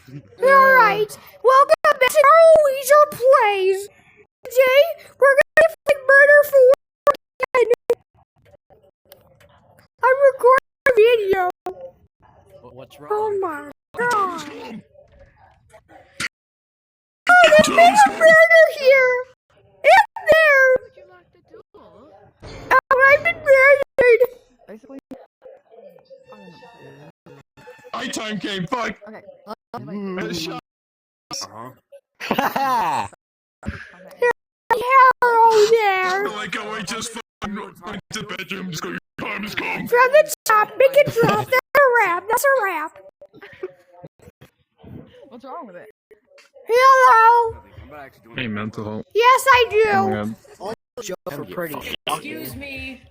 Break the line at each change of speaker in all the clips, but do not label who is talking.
Alright, welcome back to our Wheezer Plays. Today, we're gonna play Murder for again. I'm recording a video.
What's wrong?
Oh my god. Oh, there's been a murder here. It's there.
Would you lock the door?
Oh, I've been murdered.
Basically.
My time came, fuck!
Okay.
Hello there.
Like how I just fucking went to the bedroom, just go, your time has come!
From the top, make it drop. That's a wrap. That's a wrap.
What's wrong with it?
Hello.
Hey, mental health.
Yes, I do.
For pretty. Excuse me.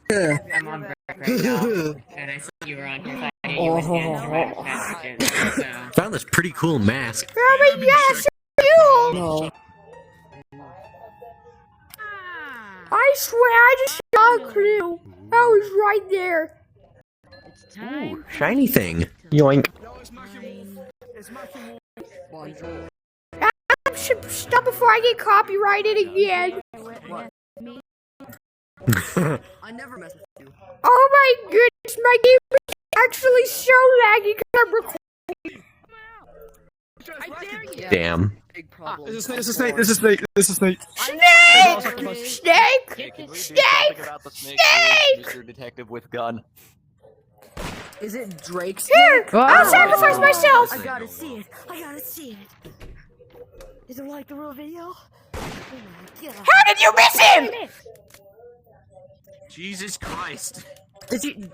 I'm on break right now, and I saw you were on here, so I knew you would answer my messages, so.
Found this pretty cool mask.
Oh my gosh, you!
No.
I swear I just saw a clue. That was right there.
It's time.
Ooh, shiny thing. Yoink.
I should stop before I get copyrighted again.
I never mess with you.
Oh my goodness, my game is actually so laggy because I'm recording.
I dare you.
Damn.
Big problem.
This is Snake, this is Snake, this is Snake.
Snake! Snake! Snake! Snake!
Mr. Detective with gun.
Is it Drake's?
Here! I'll sacrifice myself!
I gotta see it. I gotta see it. Is it like the real video? Oh my god.
How did you miss him?
Jesus Christ.
Did you?
From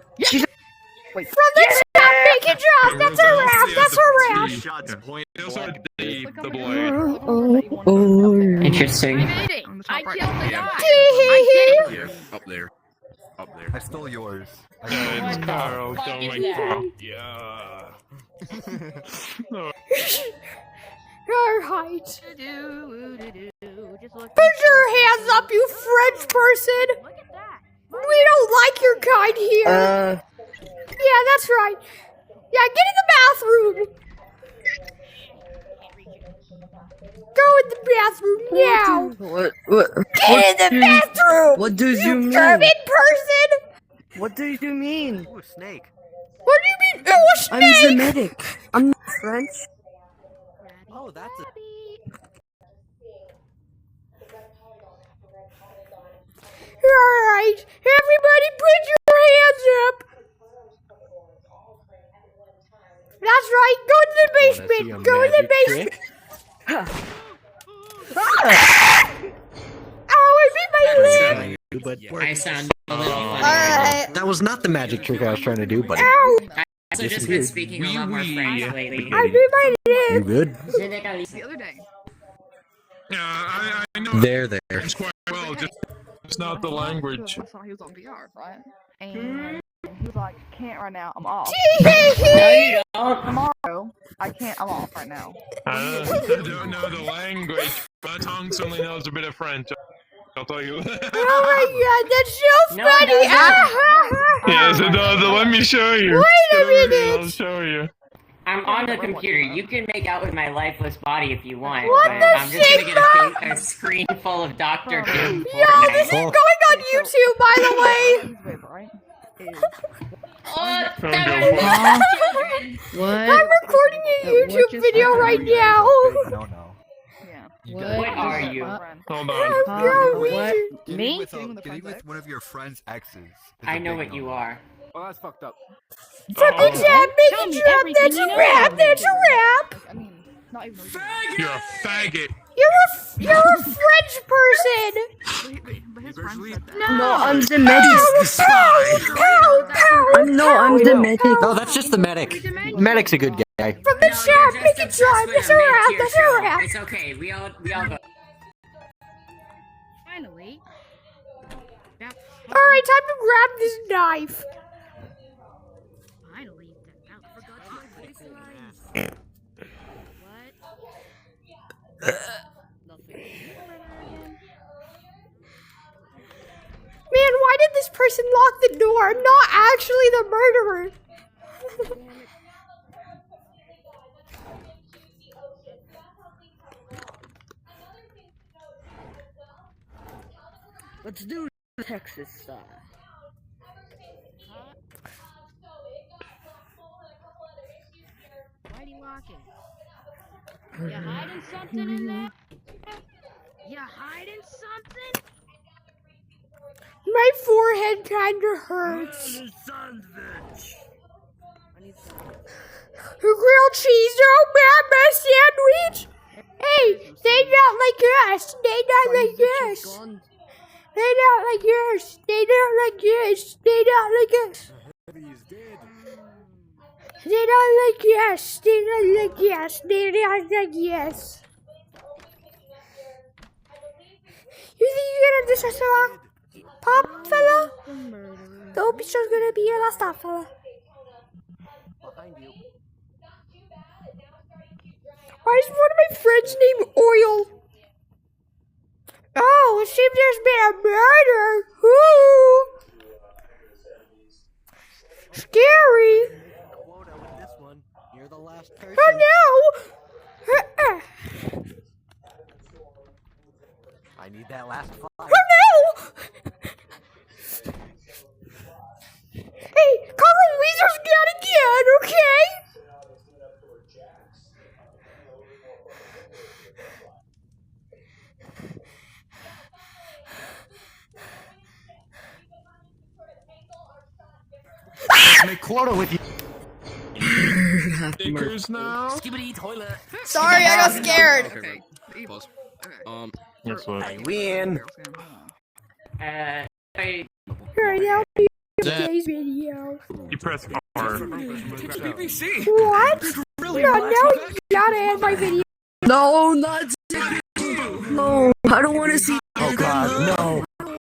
the top, make it drop! That's a wrap! That's a wrap!
Shots point.
Those are the blade.
Interesting.
I made it. I killed the guy.
Up there. Up there.
I stole yours.
It's Carl,
fuck
don't
is
make
that?
fun. Yeah.
Alright.
Just look.
Put your hands up, you French person!
Look at that.
We don't like your kind here. Yeah, that's right. Yeah, get in the bathroom. Go in the bathroom now.
What?
Get in the bathroom.
What does you mean?
German person.
What do you mean?
Ooh, snake.
What do you mean? Oh, a
I'm
snake.
Semitic. I'm not French.
Oh, that's a...
Alright, everybody put your hands up. That's right, go to the basement. Go to the basement. Oh, I beat my leg.
But
I sound a little funny.
that was not the magic trick I was trying to do, buddy.
Ow,
I've also just been speaking a lot more French lately.
I beat my
You
leg.
good?
The other day.
Yeah, I know
There.
it's quite well, just it's not the language.
I saw he was on VR, right? And he was like, "Can't right now. I'm off.
No, you don't.
Tomorrow, I can't. I'm off right now."
I don't know the language. My tongue certainly knows a bit of French. I'll tell you.
Oh my god, that's so
No,
funny.
it doesn't.
Yes, it does. Let me show you.
Wait a minute.
I'll show you.
I'm on the computer. You can make out with my lifeless body if you want,
What
but
the
I'm just gonna get
Sigma?
a screen full of Dr. Doom.
Yo, this is going on YouTube, by the way.
He's with, right?
Oh,
Don't
that
go
was
for
children.
I'm recording a YouTube video right now.
I don't know.
Yeah.
What are you?
Hold on.
Yo,
What?
Getting
Me?
with,
Getting with a
getting
friend's
with one of your friend's exes. is
I
a
know
big
what you
no.
are.
Well, that's fucked up.
From the top, make
Tell
it
me
drop.
everything
That's a
you know.
wrap. That's a wrap.
I mean, not even.
You're a faggot.
You're a French person.
But his friend said that.
No, I'm the
Pow, pow,
I'm the medic.
No, that's just the medic. Medic's a good guy.
From the top, make it drop. That's a wrap. That's a wrap.
It's okay. We all go.
Finally.
Alright, time to grab this knife.
Finally. What?
Man, why did this person lock the door? I'm not actually the murderer.
Let's do Texas style. Why do you lock it? You hiding something in there? You hiding something?
My forehead kinda hurts. Grilled cheese, oh man, my sandwich. Hey, they not like us. They not like us. They not like us. They not like us. They not like us. They don't like yes. They don't like yes. They don't like yes. You think you're gonna do such a pop, fella? Don't be sure gonna be your last stop, fella.
Behind you.
Why is one of my friends named Oil? Oh, it seems there's been a murder. Whoo! Scary.
Quota with this one. You're the last person.
Oh no!
I need that last five.
Oh no! Hey, call the wheezer's gun again, okay?
Make quota with you.
Stickers now.
Skibbity toilet.
Sorry, I got scared.
Okay. Pause.
That's what.
I win.
Hey,
Alright, that'll be today's video.
You press R.
BBC.
What? No, now you gotta end my video.
No, not no. I don't want to see.
Oh God, no.